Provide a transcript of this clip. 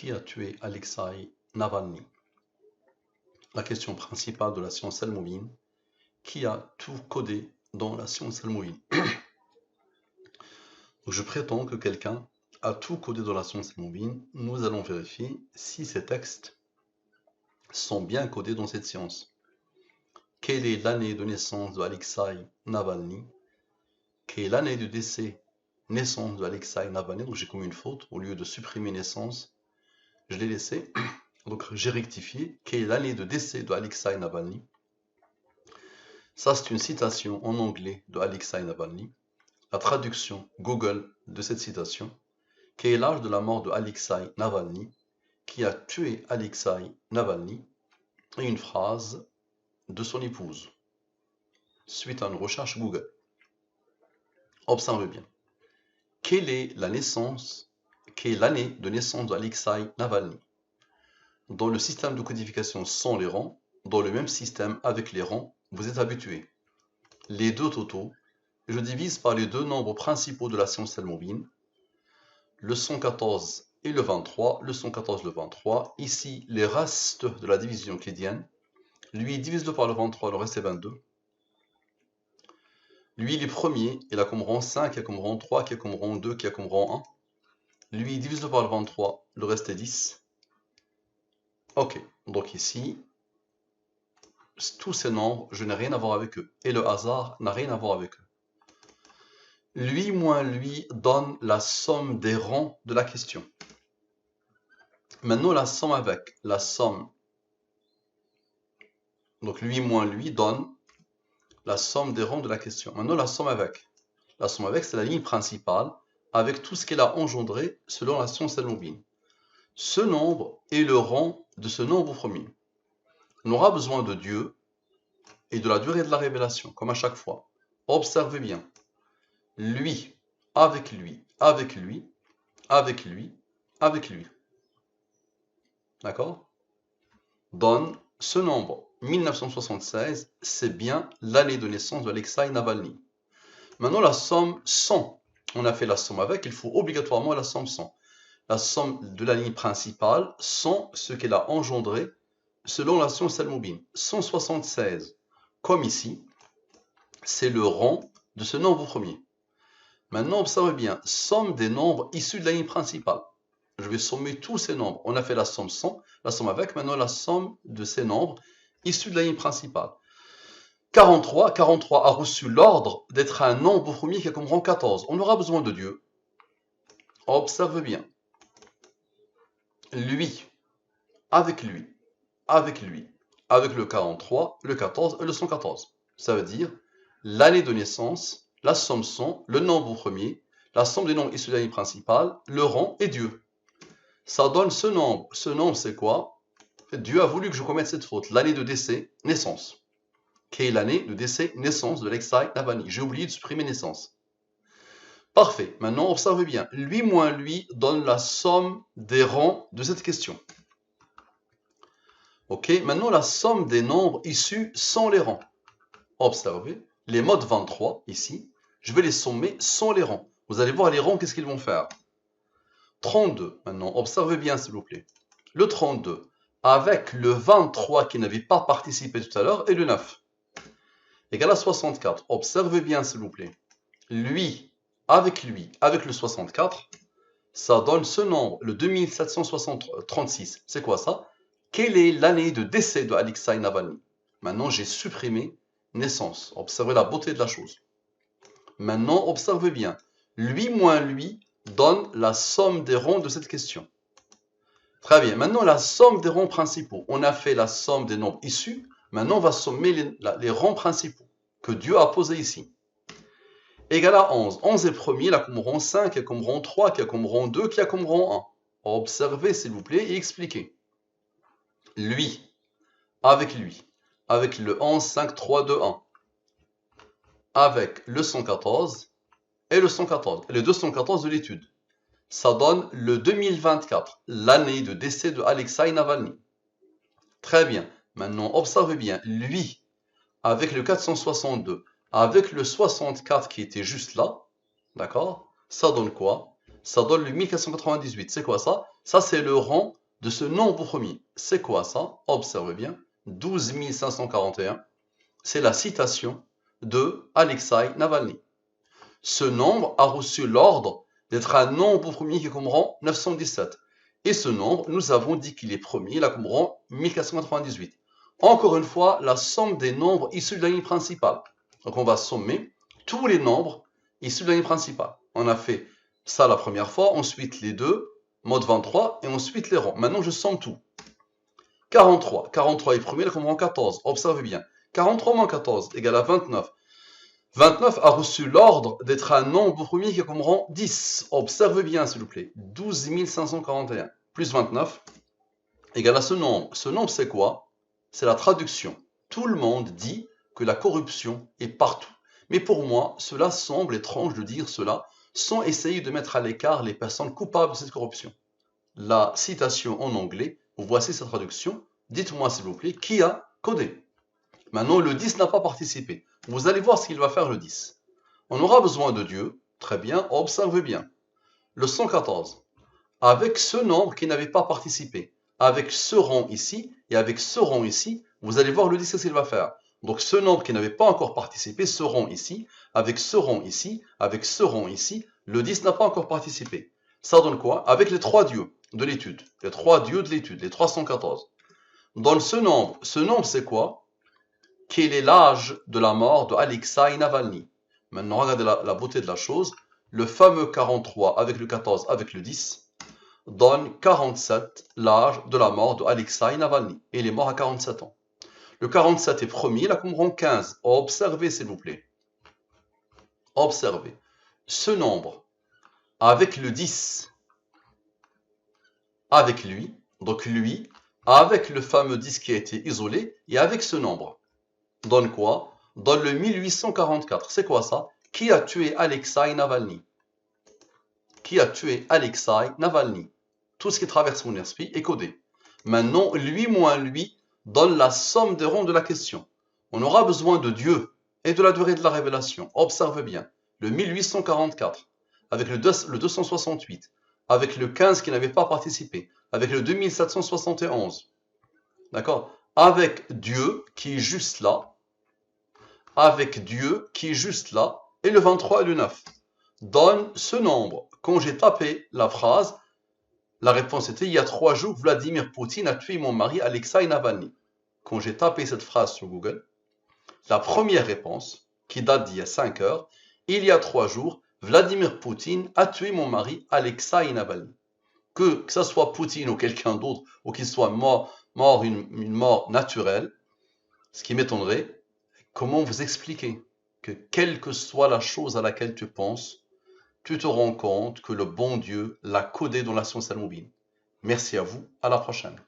Qui a tué Alexei Navalny? La question principale de la science Elmovine. Qui a tout codé dans la science Elmovine? Je prétends que quelqu'un a tout codé dans la science Elmovine. Nous allons vérifier si ces textes sont bien codés dans cette science. Quelle est l'année de naissance de Alexei Navalny? Quelle est l'année de décès, naissance de Alexei Navalny? Donc j'ai commis une faute. Au lieu de supprimer naissance, je l'ai laissé. Donc j'ai rectifié. Quelle est l'année de décès de Alexei Navalny? Ça, c'est une citation en anglais de Alexei Navalny. La traduction Google de cette citation. Quel est l'âge de la mort de Alexei Navalny? Qui a tué Alexei Navalny? Et une phrase de son épouse, suite à une recherche Google. Observez bien. Quelle est la naissance, quelle est l'année de naissance d'Alexei Navalny? Dans le système de codification sans les rangs, dans le même système avec les rangs, vous êtes habitué. Les deux totaux, je divise par les deux nombres principaux de la science Elmovine, le 114 et le 23, le 114 et le 23. Ici, les restes de la division euclidienne. Lui, divise-le par le 23, le reste est 22. Lui, les premiers, il a comme rang 5, il a comme rang 3, qui a comme rang 2, qui a comme rang 1. Lui, divise-le par le 23, le reste est 10. Ok, donc ici, tous ces nombres, je n'ai rien à voir avec eux. Et le hasard n'a rien à voir avec eux. Lui moins lui donne la somme des rangs de la question. Maintenant, la somme avec, la somme. Donc lui moins lui donne la somme des rangs de la question. Maintenant, la somme avec. La somme avec, c'est la ligne principale avec tout ce qu'elle a engendré selon la science Elmovine. Ce nombre est le rang de ce nombre premier. On aura besoin de Dieu et de la durée de la révélation, comme à chaque fois. Observez bien. Lui, avec lui, avec lui, avec lui, avec lui. D'accord? Donne ce nombre. 1976, c'est bien l'année de naissance d'Alexei Navalny. Maintenant, la somme 100. On a fait la somme avec, il faut obligatoirement la somme 100. La somme de la ligne principale, 100, ce qu'elle a engendré selon la science Elmovine. 176, comme ici, c'est le rang de ce nombre premier. Maintenant, observez bien, somme des nombres issus de la ligne principale. Je vais sommer tous ces nombres. On a fait la somme 100, la somme avec, maintenant la somme de ces nombres issus de la ligne principale. 43 a reçu l'ordre d'être un nombre premier qui a comme rang 14. On aura besoin de Dieu. Observe bien. Lui, avec lui, avec lui, avec le 43, le 14 et le 114. Ça veut dire l'année de naissance, la somme 100, le nombre premier, la somme des nombres issus de la ligne principale, le rang et Dieu. Ça donne ce nombre. Ce nombre, c'est quoi? Dieu a voulu que je commette cette faute. L'année de décès, naissance. Quelle est l'année de décès, naissance de Alexei Navalny? J'ai oublié de supprimer naissance. Parfait. Maintenant, observez bien. Lui moins lui donne la somme des rangs de cette question. Ok. Maintenant, la somme des nombres issus sans les rangs. Observez. Les modes 23, ici, je vais les sommer sans les rangs. Vous allez voir les rangs, qu'est-ce qu'ils vont faire? 32. Maintenant, observez bien, s'il vous plaît. Le 32, avec le 23 qui n'avait pas participé tout à l'heure, et le 9. Égal à 64. Observez bien, s'il vous plaît. Lui, avec le 64, ça donne ce nombre, le 2736. C'est quoi ça? Quelle est l'année de décès de Alexei Navalny? Maintenant, j'ai supprimé naissance. Observez la beauté de la chose. Maintenant, observez bien. Lui moins lui donne la somme des rangs de cette question. Très bien. Maintenant, la somme des rangs principaux. On a fait la somme des nombres issus. Maintenant, on va sommer les rangs principaux que Dieu a posés ici. Égal à 11. 11 est premier, il a comme rang 5, il a comme rang 3, qui a comme rang 2, qui a comme rang 1. Observez, s'il vous plaît, et expliquez. Lui, avec le 11, 5, 3, 2, 1, avec le 114 et le 114, et le 214 de l'étude. Ça donne le 2024, l'année de décès de Alexei Navalny. Très bien. Maintenant, observez bien. Lui, avec le 462, avec le 64 qui était juste là, d'accord? Ça donne quoi? ça donne le 1498. C'est quoi ça? Ça, c'est le rang de ce nombre premier. C'est quoi ça? Observez bien. 12 541. C'est la citation de Alexei Navalny. Ce nombre a reçu l'ordre d'être un nombre premier qui est comme rang 917. Et ce nombre, nous avons dit qu'il est premier, il a comme rang 1498. Encore une fois, la somme des nombres issus de la ligne principale. Donc on va sommer tous les nombres issus de la ligne principale. On a fait ça la première fois, ensuite les deux, mode 23, et ensuite les rangs. Maintenant, je somme tout. 43. 43 est premier, il a comme rang 14. Observez bien. 43 moins 14 égale à 29. 29 a reçu l'ordre d'être un nombre premier qui est comme rang 10. Observez bien, s'il vous plaît. 12 541 plus 29 égale à ce nombre. Ce nombre, c'est quoi? C'est la traduction. Tout le monde dit que la corruption est partout. Mais pour moi, cela semble étrange de dire cela sans essayer de mettre à l'écart les personnes coupables de cette corruption. La citation en anglais, voici sa traduction. Dites-moi, s'il vous plaît, qui a codé? Maintenant, le 10 n'a pas participé. Vous allez voir ce qu'il va faire le 10. On aura besoin de Dieu. Très bien, observez bien. Le 114. Avec ce nombre qui n'avait pas participé, avec ce rang ici et avec ce rang ici, vous allez voir le 10 ce qu'il va faire. Donc ce nombre qui n'avait pas encore participé, ce rang ici, avec ce rang ici, avec ce rang ici, le 10 n'a pas encore participé. Ça donne quoi? Avec les trois dieux de l'étude. Les trois dieux de l'étude, les 314. Dans ce nombre c'est quoi? Quel est l'âge de la mort de Alexei Navalny? Maintenant, regardez la beauté de la chose. Le fameux 43 avec le 14 avec le 10 donne 47, l'âge de la mort de Alexei Navalny. Et il est mort à 47 ans. Le 47 est premier, il a comme rang 15. Observez, s'il vous plaît. Observez. Ce nombre, avec le 10, avec lui, donc lui, avec le fameux 10 qui a été isolé, et avec ce nombre, donne quoi? Donne le 1844. C'est quoi ça? Qui a tué Alexei Navalny? Qui a tué Alexei Navalny? Tout ce qui traverse mon esprit est codé. Maintenant, lui moins lui donne la somme des rangs de la question. On aura besoin de Dieu et de la durée de la révélation. Observe bien. Le 1844, avec le 268, avec le 15 qui n'avait pas participé, avec le 2771. D'accord? Avec Dieu qui est juste là, avec Dieu qui est juste là, et le 23 et le 9. Donne ce nombre. Quand j'ai tapé la phrase, la réponse était: il y a 3 jours, Vladimir Poutine a tué mon mari Alexei Navalny. Quand j'ai tapé cette phrase sur Google, la première réponse, qui date d'il y a 5 heures, il y a 3 jours, Vladimir Poutine a tué mon mari Alexei Navalny. Que ce soit Poutine ou quelqu'un d'autre, ou qu'il soit mort une mort naturelle, ce qui m'étonnerait, comment vous expliquer que quelle que soit la chose à laquelle tu penses, tu te rends compte que le bon Dieu l'a codé dans la science al-Moubine. Merci à vous, à la prochaine.